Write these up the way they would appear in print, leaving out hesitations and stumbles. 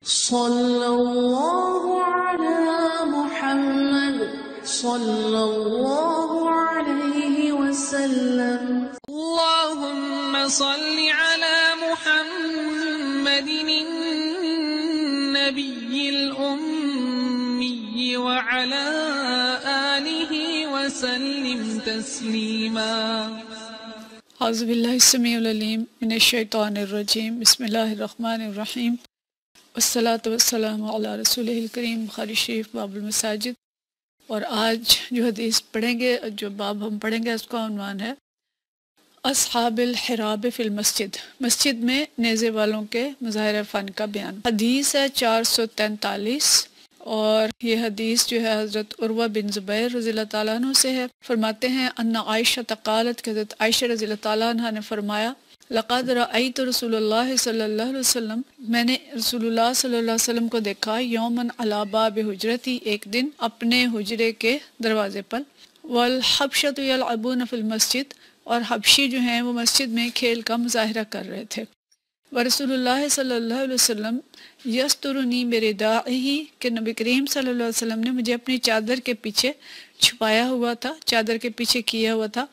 صلی اللہ علی محمد صلی اللہ علیہ وسلم. اللهم صل على محمد النبي الأمي وعلى آله وسلم تسليما. اعوذ باللہ السمیع العلیم من الشیطان الرجیم. بسم اللہ الرحمن الرحیم. والصلاة والسلام علی رسولہ الکریم. بخاری شریف باب المساجد. اور آج جو حدیث پڑھیں گے، جو باب ہم پڑھیں گے، اس کا عنوان ہے اصحاب الحراب فی المسجد، مسجد میں نیزے والوں کے مظاہر فن کا بیان. حدیث ہے 443 اور یہ حدیث جو ہے حضرت عروہ بن زبیر رضی اللہ تعالیٰ عنہ سے ہے. فرماتے ہیں ان عائشہ قالت کہ حضرت عائشہ رضی اللہ تعالیٰ عنہ نے فرمایا لقد رأیت رسول اللہ صلی اللہ علیہ وسلم، میں نے رسول اللہ صلی اللہ علیہ وسلم کو دیکھا یومن علی باب حجرتی، ایک دن اپنے حجرے کے دروازے پر، والحبشۃ یلعبون فی المسجد، اور حبشی جو ہیں وہ مسجد میں کھیل کا مظاہرہ کر رہے تھے. ورسول اللہ صلی اللہ علیہ وسلم یسترنی برداعہ، کہ نبی کریم صلی اللہ علیہ وسلم نے مجھے اپنی چادر کے پیچھے چھپایا ہوا تھا، چادر کے پیچھے کیا ہوا تھا.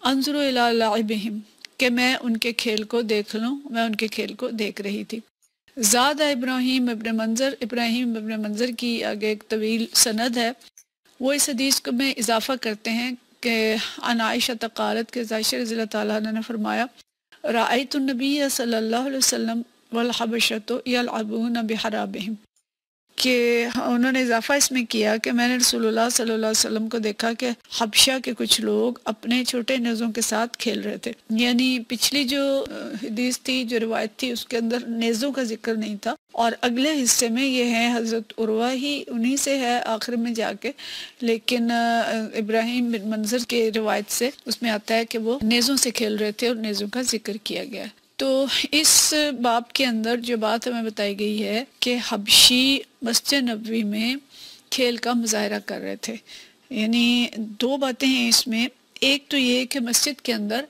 انظر الی لعبہم، کہ میں ان کے کھیل کو دیکھ لوں، میں ان کے کھیل کو دیکھ رہی تھی. زاد ابراہیم ابن منظر کی آگے ایک طویل سند ہے، وہ اس حدیث کو میں اضافہ کرتے ہیں کہ عن عائشہ قالت کہ عائشہ رضی اللہ تعالیٰ عنہ نے فرمایا رأیت النبی صلی اللہ علیہ وسلم والحبشۃ یلعبون بحرابہم، کہ انہوں نے اضافہ اس میں کیا کہ میں نے رسول اللہ صلی اللہ علیہ وسلم کو دیکھا کہ حبشہ کے کچھ لوگ اپنے چھوٹے نیزوں کے ساتھ کھیل رہے تھے. یعنی پچھلی جو حدیث تھی، جو روایت تھی، اس کے اندر نیزوں کا ذکر نہیں تھا، اور اگلے حصے میں یہ ہے حضرت عروہ ہی انہی سے ہے آخر میں جا کے، لیکن ابراہیم بن منظر کے روایت سے اس میں آتا ہے کہ وہ نیزوں سے کھیل رہے تھے اور نیزوں کا ذکر کیا گیا ہے. تو اس باب کے اندر جو بات ہمیں بتائی گئی ہے کہ حبشی مسجد نبوی میں کھیل کا مظاہرہ کر رہے تھے. یعنی دو باتیں ہیں اس میں، ایک تو یہ کہ مسجد کے اندر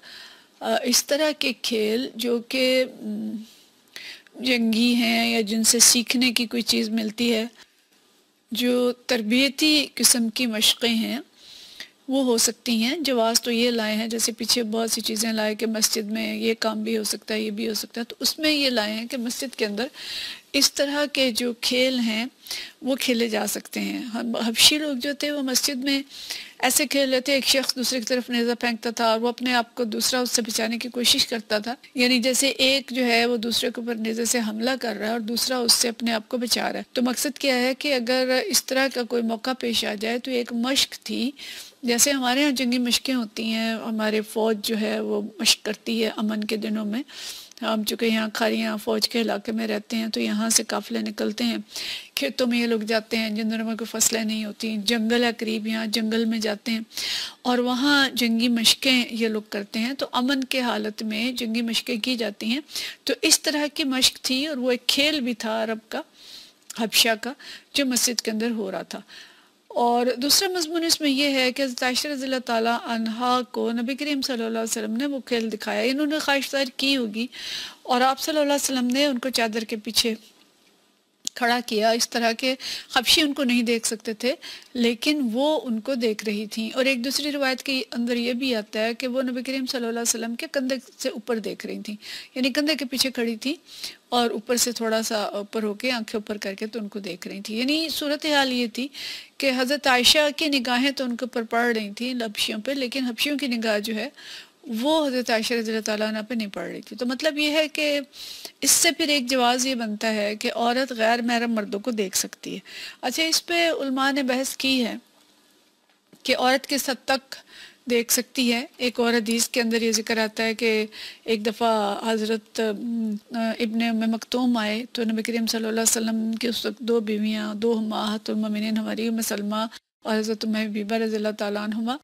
اس طرح کے کھیل جو کہ جنگی ہیں یا جن سے سیکھنے کی کوئی چیز ملتی ہے، جو تربیتی قسم کی مشقیں ہیں، وہ ہو سکتی ہیں. جواز تو یہ لائے ہیں، جیسے پیچھے بہت سی چیزیں لائے کہ مسجد میں یہ کام بھی ہو سکتا ہے، یہ بھی ہو سکتا ہے، تو اس میں یہ لائے ہیں کہ مسجد کے اندر اس طرح کے جو کھیل ہیں وہ کھیلے جا سکتے ہیں. حبشی لوگ جو تھے وہ مسجد میں ایسے کھیل رہے تھے، ایک شخص دوسرے کی طرف نیزہ پھینکتا تھا اور وہ اپنے آپ کو دوسرا اس سے بچانے کی کوشش کرتا تھا. یعنی جیسے ایک جو ہے وہ دوسرے کے اوپر نیزے سے حملہ کر رہا ہے اور دوسرا اس سے اپنے آپ کو بچا رہا ہے. تو مقصد کیا ہے کہ اگر اس طرح کا کوئی موقع پیش آ جائے تو ایک مشق تھی، جیسے ہمارے ہاں جنگی مشقیں ہوتی ہیں، ہمارے فوج جو ہے وہ مشق کرتی ہے امن کے دنوں میں. ہم چونکہ یہاں کھاریاں فوج کے علاقے میں رہتے ہیں تو یہاں سے قافلے نکلتے ہیں، کھیتوں میں یہ لوگ جاتے ہیں جن دنوں میں کوئی فصلیں نہیں ہوتی، جنگل ہے قریب، یہاں جنگل میں جاتے ہیں اور وہاں جنگی مشقیں یہ لوگ کرتے ہیں. تو امن کے حالت میں جنگی مشقیں کی جاتی ہیں. تو اس طرح کی مشق تھی اور وہ ایک کھیل بھی تھا عرب کا، حبشہ کا، جو مسجد کے اندر ہو رہا تھا. اور دوسرا مضمون اس میں یہ ہے کہ حضرت عائشہ رضی اللہ تعالیٰ عنہا کو نبی کریم صلی اللہ علیہ وسلم نے وہ کھیل دکھایا. انہوں نے خواہش ظاہر کی ہوگی اور آپ صلی اللہ علیہ وسلم نے ان کو چادر کے پیچھے کھڑا کیا. اس طرح کے حبشی ان کو نہیں دیکھ سکتے تھے لیکن وہ ان کو دیکھ رہی تھیں. اور ایک دوسری روایت کے اندر یہ بھی آتا ہے کہ وہ نبی کریم صلی اللہ علیہ وسلم کے کندھے سے اوپر دیکھ رہی تھیں، یعنی کندھے کے پیچھے کھڑی تھیں اور اوپر سے تھوڑا سا اوپر ہو کے آنکھیں اوپر کر کے تو ان کو دیکھ رہی تھیں. یعنی صورتحال یہ تھی کہ حضرت عائشہ کی نگاہیں تو ان کے اوپر پڑ رہی تھیں حبشیوں پہ، لیکن حبشیوں کی نگاہ جو ہے وہ حضرت عائشہ رضی اللہ تعالیٰ عنہ پہ نہیں پڑ رہی تھی. تو مطلب یہ ہے کہ اس سے پھر ایک جواز یہ بنتا ہے کہ عورت غیر محرم مردوں کو دیکھ سکتی ہے. اچھا، اس پہ علماء نے بحث کی ہے کہ عورت کس حد تک دیکھ سکتی ہے. ایک اور حدیث کے اندر یہ ذکر آتا ہے کہ ایک دفعہ حضرت ابن ام مکتوم آئے تو نبی کریم صلی اللہ علیہ وسلم کی اس وقت دو بیویاں، دو امہات المومنین ہماری ام سلمہ اور حضرت ام حبیبہ رضی اللہ تعالیٰ عنہما،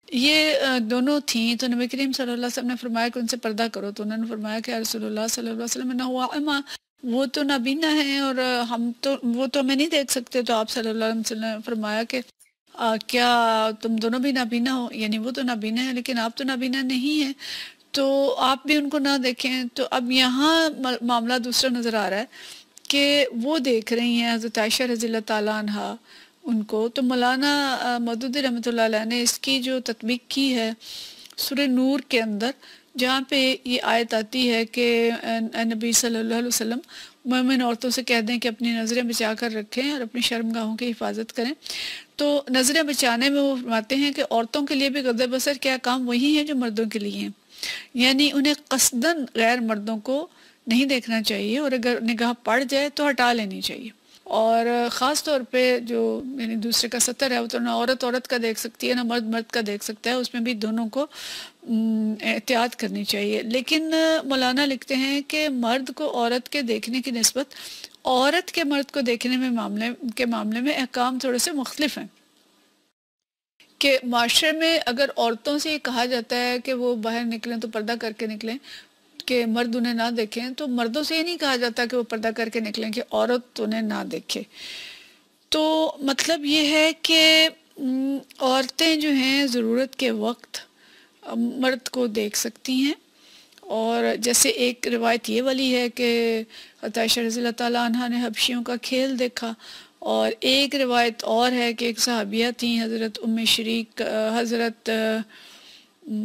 یہ دونوں تھیں. تو نبی کریم صلی اللہ علیہ وسلم نے فرمایا کہ ان سے پردہ کرو. تو انہوں نے فرمایا کہ رسول اللہ صلی اللہ علیہ وسلم نہ ہوا اما، وہ تو نابینا ہیں اور وہ تو ہمیں نہیں دیکھ سکتے. تو آپ صلی اللہ علیہ وسلم نے فرمایا کہ کیا تم دونوں بھی نابینا ہو؟ یعنی وہ تو نابینا ہے لیکن آپ تو نابینا نہیں ہیں، تو آپ بھی ان کو نہ دیکھیں. تو اب یہاں معاملہ دوسرا نظر آ رہا ہے کہ وہ دیکھ رہی ہیں حضرت عائشہ رضی اللہ تعالیٰ عنہ ان کو. تو مولانا مودودی رحمۃ اللہ علیہ نے اس کی جو تطبیق کی ہے سورہ نور کے اندر، جہاں پہ یہ آیت آتی ہے کہ اے نبی صلی اللہ علیہ وسلم مومن عورتوں سے کہہ دیں کہ اپنی نظریں بچا کر رکھیں اور اپنی شرمگاہوں کی حفاظت کریں. تو نظریں بچانے میں وہ فرماتے ہیں کہ عورتوں کے لیے بھی غض بصر کیا کام وہی ہے جو مردوں کے لیے ہیں، یعنی انہیں قصداً غیر مردوں کو نہیں دیکھنا چاہیے، اور اگر نگاہ پڑ جائے تو ہٹا لینی چاہیے. اور خاص طور پہ جو یعنی دوسرے کا ستر ہے وہ تو نہ عورت کا دیکھ سکتی ہے نہ مرد کا دیکھ سکتا ہے، اس میں بھی دونوں کو احتیاط کرنی چاہیے. لیکن مولانا لکھتے ہیں کہ مرد کو عورت کے دیکھنے کی نسبت عورت کے مرد کو دیکھنے میں معاملے میں احکام تھوڑے سے مختلف ہیں. کہ معاشرے میں اگر عورتوں سے یہ کہا جاتا ہے کہ وہ باہر نکلیں تو پردہ کر کے نکلیں، کہ مرد انہیں نہ دیکھیں، تو مردوں سے یہ نہیں کہا جاتا کہ وہ پردہ کر کے نکلیں کہ عورت انہیں نہ دیکھے. تو مطلب یہ ہے کہ عورتیں جو ہیں ضرورت کے وقت مرد کو دیکھ سکتی ہیں. اور جیسے ایک روایت یہ والی ہے کہ حضرت عائشہ رضی اللہ تعالیٰ عنہ نے حبشیوں کا کھیل دیکھا، اور ایک روایت اور ہے کہ ایک صحابیہ تھیں حضرت ام شریک، حضرت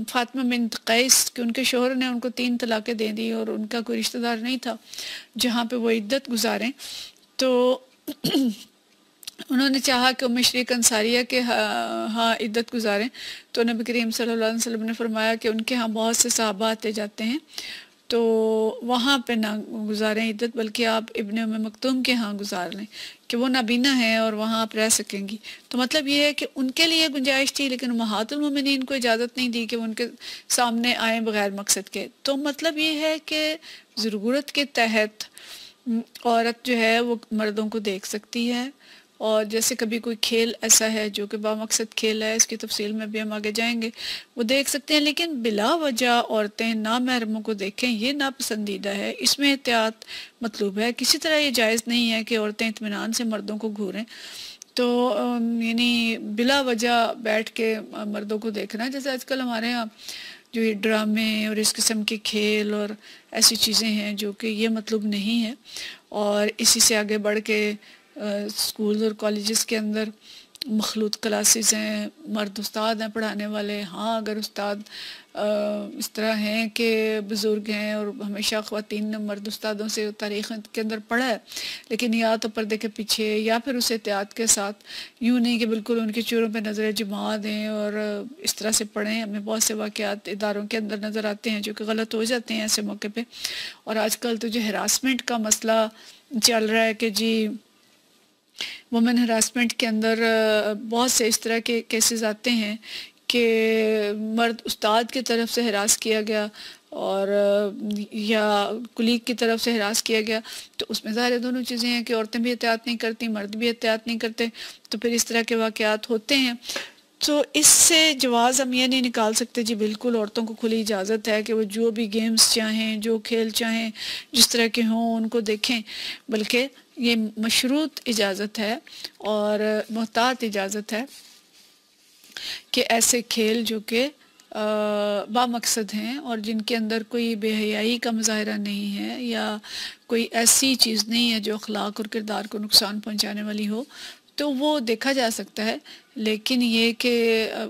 فاطمہ بنت قیس، کہ ان کے شوہر نے ان کو 3 طلاقیں دے دی اور ان کا کوئی رشتہ دار نہیں تھا جہاں پہ وہ عدت گزاریں. تو انہوں نے چاہا کہ ام شریک انصاریہ کے ہاں عدت گزاریں، تو نبی کریم صلی اللہ علیہ وسلم نے فرمایا کہ ان کے ہاں بہت سے صحابہ آتے جاتے ہیں، تو وہاں پہ نہ گزاریں عدت، بلکہ آپ ابن ام مکتوم کے ہاں گزار لیں کہ وہ نابینا ہیں اور وہاں آپ رہ سکیں گی. تو مطلب یہ ہے کہ ان کے لیے گنجائش تھی، لیکن امہات المومنین کو اجازت نہیں دی کہ وہ ان کے سامنے آئیں بغیر مقصد کے. تو مطلب یہ ہے کہ ضرورت کے تحت عورت جو ہے وہ مردوں کو دیکھ سکتی ہے. اور جیسے کبھی کوئی کھیل ایسا ہے جو کہ بامقصد کھیل ہے، اس کی تفصیل میں بھی ہم آگے جائیں گے، وہ دیکھ سکتے ہیں. لیکن بلا وجہ عورتیں نامحرموں کو دیکھیں یہ ناپسندیدہ ہے، اس میں احتیاط مطلوب ہے. کسی طرح یہ جائز نہیں ہے کہ عورتیں اطمینان سے مردوں کو گھوریں. تو یعنی بلا وجہ بیٹھ کے مردوں کو دیکھنا، جیسے آج کل ہمارے ہاں جو یہ ڈرامے اور اس قسم کے کھیل اور ایسی چیزیں ہیں جو کہ یہ مطلوب نہیں ہے. اور اسی سے آگے بڑھ کے اسکولز اور کالجز کے اندر مخلوط کلاسز ہیں، مرد استاد ہیں پڑھانے والے. ہاں اگر استاد اس طرح ہیں کہ بزرگ ہیں اور ہمیشہ خواتین نے مرد استادوں سے تاریخ کے اندر پڑھا ہے، لیکن یا تو پردے کے پیچھے یا پھر اس احتیاط کے ساتھ، یوں نہیں کہ بالکل ان کے چوروں پہ نظر جما دیں اور اس طرح سے پڑھیں. ہمیں بہت سے واقعات اداروں کے اندر نظر آتے ہیں جو کہ غلط ہو جاتے ہیں ایسے موقع پہ. اور آج کل تو جو ہراسمنٹ کا مسئلہ چل رہا ہے کہ جی وومن ہراسمنٹ کے اندر بہت سے اس طرح کے کیسز آتے ہیں کہ مرد استاد کی طرف سے ہراس کیا گیا اور یا کلیگ کی طرف سے ہراس کیا گیا. تو اس میں ظاہر دونوں چیزیں ہیں کہ عورتیں بھی احتیاط نہیں کرتی، مرد بھی احتیاط نہیں کرتے، تو پھر اس طرح کے واقعات ہوتے ہیں. تو اس سے جواز ہم یہ نہیں نکال سکتے جی بالکل عورتوں کو کھلی اجازت ہے کہ وہ جو بھی گیمز چاہیں، جو کھیل چاہیں، جس طرح کے ہوں ان کو دیکھیں، بلکہ یہ مشروط اجازت ہے اور محتاط اجازت ہے کہ ایسے کھیل جو کہ بامقصد ہیں اور جن کے اندر کوئی بے حیائی کا مظاہرہ نہیں ہے یا کوئی ایسی چیز نہیں ہے جو اخلاق اور کردار کو نقصان پہنچانے والی ہو، تو وہ دیکھا جا سکتا ہے. لیکن یہ کہ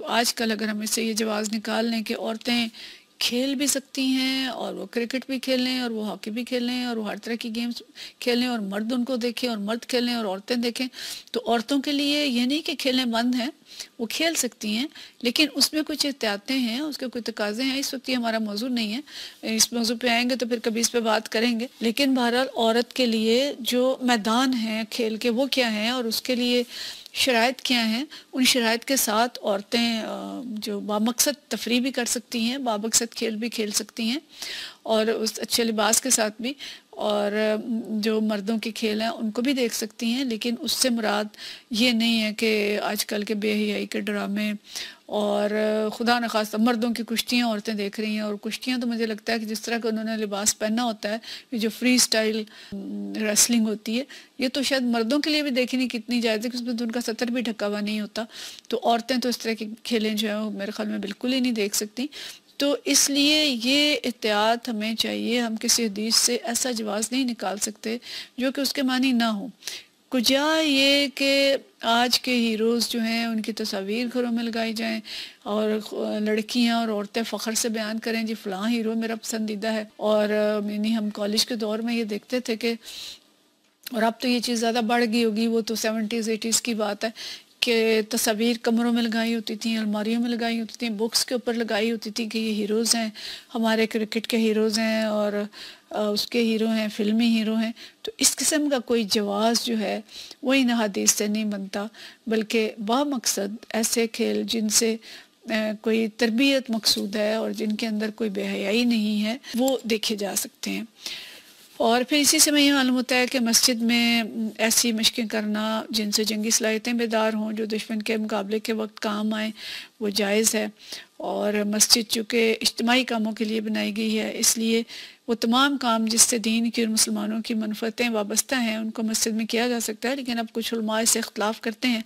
آج کل اگر ہم اس سے یہ جواز نکال لیں کہ عورتیں کھیل بھی سکتی ہیں اور وہ کرکٹ بھی کھیل لیں اور وہ ہاکی بھی کھیل لیں اور وہ ہر طرح کی گیمز کھیلیں اور مرد ان کو دیکھیں اور مرد کھیلیں اور عورتیں دیکھیں، تو عورتوں کے لیے یہ نہیں کہ کھیلیں بند ہیں، وہ کھیل سکتی ہیں، لیکن اس میں کچھ احتیاطیں ہیں، اس کے کوئی تقاضے ہیں. اس وقت یہ ہمارا موضوع نہیں ہے، اس موضوع پہ آئیں گے تو پھر کبھی اس پہ بات کریں گے. لیکن بہرحال عورت کے لیے جو میدان ہیں کھیل کے وہ کیا ہیں اور اس کے لیے شرائط کیا ہیں، ان شرائط کے ساتھ عورتیں جو بامقصد تفریح بھی کر سکتی ہیں، بامقصد کھیل بھی کھیل سکتی ہیں اور اس اچھے لباس کے ساتھ بھی، اور جو مردوں کے کھیل ہیں ان کو بھی دیکھ سکتی ہیں. لیکن اس سے مراد یہ نہیں ہے کہ آج کل کے بے حیائی کے ڈرامے اور خدا نخواستہ مردوں کی کشتیاں عورتیں دیکھ رہی ہیں. اور کشتیاں تو مجھے لگتا ہے کہ جس طرح کہ انہوں نے لباس پہننا ہوتا ہے، یہ جو فری سٹائل ریسلنگ ہوتی ہے، یہ تو شاید مردوں کے لیے بھی دیکھنے کتنی جائز ہے کہ اس میں تو ان کا ستر بھی ڈھکا ہوا نہیں ہوتا. تو عورتیں تو اس طرح کے کھیلیں جو ہیں وہ میرے خیال میں بالکل ہی نہیں دیکھ سکتی. تو اس لیے یہ احتیاط ہمیں چاہیے، ہم کسی حدیث سے ایسا جواز نہیں نکال سکتے جو کہ اس کے معنی نہ ہو۔ کجا یہ کہ آج کے ہیروز جو ہیں ان کی تصاویر گھروں میں لگائی جائیں اور لڑکیاں اور عورتیں فخر سے بیان کریں جی فلاں ہیرو میرا پسندیدہ ہے، اور یعنی ہم کالج کے دور میں یہ دیکھتے تھے کہ، اور اب تو یہ چیز زیادہ بڑھ گئی ہوگی، وہ تو 70s 80s کی بات ہے کہ تصاویر کمروں میں لگائی ہوتی تھیں، الماریوں میں لگائی ہوتی تھیں، بکس کے اوپر لگائی ہوتی تھی کہ یہ ہیروز ہیں، ہمارے کرکٹ کے ہیروز ہیں اور اس کے ہیرو ہیں، فلمی ہیرو ہیں۔ تو اس قسم کا کوئی جواز جو ہے وہ ان حدیث سے نہیں بنتا، بلکہ بامقصد ایسے کھیل جن سے کوئی تربیت مقصود ہے اور جن کے اندر کوئی بے حیائی نہیں ہے وہ دیکھے جا سکتے ہیں۔ اور پھر اسی سے میں یہ معلوم ہوتا ہے کہ مسجد میں ایسی مشقیں کرنا جن سے جنگی صلاحیتیں بیدار ہوں، جو دشمن کے مقابلے کے وقت کام آئیں، وہ جائز ہے۔ اور مسجد چونکہ اجتماعی کاموں کے لیے بنائی گئی ہے، اس لیے وہ تمام کام جس سے دین کی اور مسلمانوں کی منفعتیں وابستہ ہیں ان کو مسجد میں کیا جا سکتا ہے، لیکن اب کچھ علماء سے اختلاف کرتے ہیں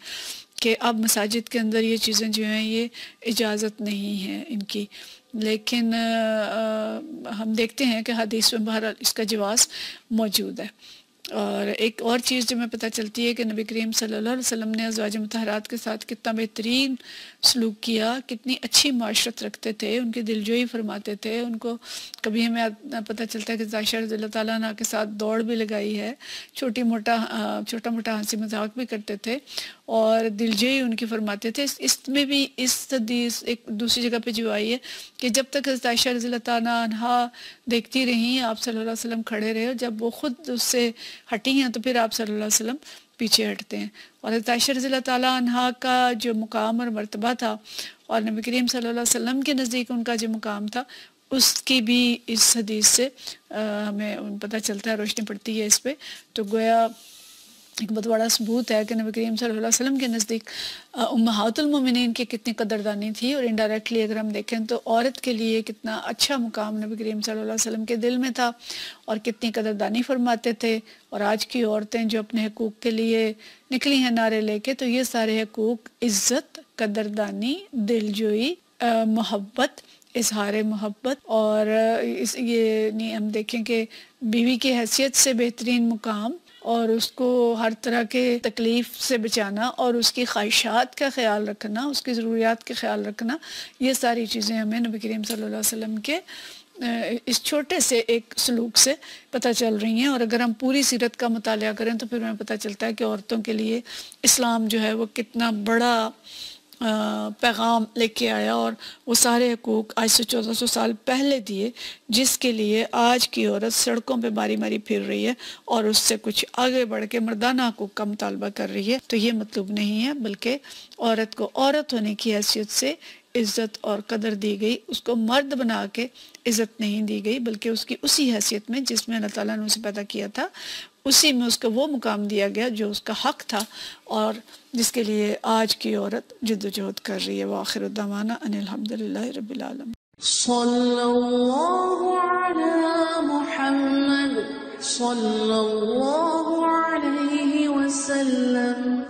کہ اب مساجد کے اندر یہ چیزیں جو ہیں یہ اجازت نہیں ہے ان کی، لیکن ہم دیکھتے ہیں کہ حدیث میں بہرحال اس کا جواز موجود ہے۔ اور ایک اور چیز جو میں پتہ چلتی ہے کہ نبی کریم صلی اللہ علیہ وسلم نے ازواج مطہرات کے ساتھ کتنا بہترین سلوک کیا، کتنی اچھی معاشرت رکھتے تھے، ان کی دلجوئی فرماتے تھے، ان کو کبھی ہمیں پتہ چلتا ہے کہ عائشہ رضی اللہ تعالیٰ عنہ کے ساتھ دوڑ بھی لگائی ہے، چھوٹا موٹا ہنسی مذاق بھی کرتے تھے اور دلجوئی ان کی فرماتے تھے۔ اس میں بھی اس حدیث ایک دوسری جگہ پہ جو آئی ہے کہ جب تک حضرت عائشہ رضی اللہ تعالیٰ عنہ دیکھتی رہیں آپ صلی اللہ علیہ وسلم کھڑے رہے، جب وہ خود اس سے ہٹی ہیں تو پھر آپ صلی اللہ علیہ وسلم پیچھے ہٹتے ہیں۔ اور حضرت عائشہ رضی اللہ تعالیٰ عنہ کا جو مقام اور مرتبہ تھا اور نبی کریم صلی اللہ علیہ وسلم کے نزدیک ان کا جو مقام تھا، اس کی بھی اس حدیث سے ہمیں پتہ چلتا ہے، روشنی پڑتی ہے اس پہ۔ تو گویا ایک بہت بڑا ثبوت ہے کہ نبی کریم صلی اللہ علیہ وسلم کے نزدیک امہات المومنین کی کتنی قدردانی تھی، اور انڈائریکٹلی اگر ہم دیکھیں تو عورت کے لیے کتنا اچھا مقام نبی کریم صلی اللہ علیہ وسلم کے دل میں تھا اور کتنی قدردانی فرماتے تھے۔ اور آج کی عورتیں جو اپنے حقوق کے لیے نکلی ہیں نعرے لے کے، تو یہ سارے حقوق عزت، قدردانی، دلجوئی، محبت، اظہار محبت، اور یہ ہم دیکھیں کہ بیوی کی حیثیت سے بہترین مقام اور اس کو ہر طرح کے تکلیف سے بچانا اور اس کی خواہشات کا خیال رکھنا، اس کی ضروریات کا خیال رکھنا، یہ ساری چیزیں ہمیں نبی کریم صلی اللہ علیہ وسلم کے اس چھوٹے سے ایک سلوک سے پتہ چل رہی ہیں۔ اور اگر ہم پوری سیرت کا مطالعہ کریں تو پھر ہمیں پتہ چلتا ہے کہ عورتوں کے لیے اسلام جو ہے وہ کتنا بڑا پیغام لے کے آیا، اور وہ سارے حقوق آج سے 1400 سال پہلے دیے جس کے لیے آج کی عورت سڑکوں پہ ماری ماری پھر رہی ہے اور اس سے کچھ آگے بڑھ کے مردانہ حقوق کا مطالبہ کر رہی ہے۔ تو یہ مطلوب نہیں ہے، بلکہ عورت کو عورت ہونے کی حیثیت سے عزت اور قدر دی گئی، اس کو مرد بنا کے عزت نہیں دی گئی، بلکہ اس کی اسی حیثیت میں جس میں اللہ تعالیٰ نے اسے پیدا کیا تھا، اسی میں اس کو وہ مقام دیا گیا جو اس کا حق تھا اور جس کے لیے آج کی عورت جدوجہد کر رہی ہے۔ وآخر دعوانا ان الحمدللہ رب العالمین۔ صلی اللہ علی محمد صلی اللہ علیہ وسلم۔